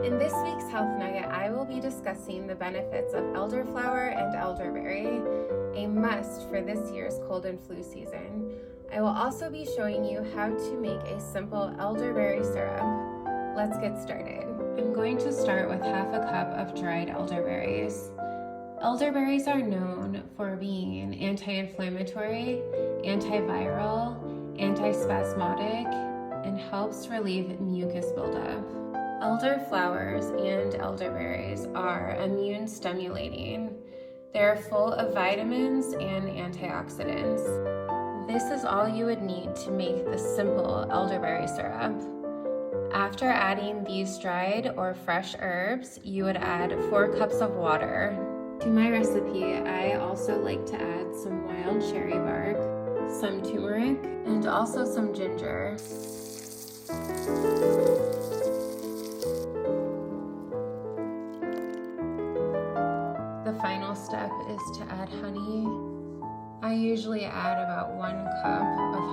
In this week's Health Nugget, I will be discussing the benefits of elderflower and elderberry, a must for this year's cold and flu season. I will also be showing you how to make a simple elderberry syrup. Let's get started. I'm going to start with half a cup of dried elderberries. Elderberries are known for being anti-inflammatory, antiviral, antispasmodic, and helps relieve mucus buildup. Elderflowers and elderberries are immune stimulating. They're full of vitamins and antioxidants. This is all you would need to make the simple elderberry syrup. After adding these dried or fresh herbs, you would add 4 cups of water. To my recipe, I also like to add some wild cherry bark, some turmeric, and also some ginger. The final step is to add honey. I usually add about 1 cup of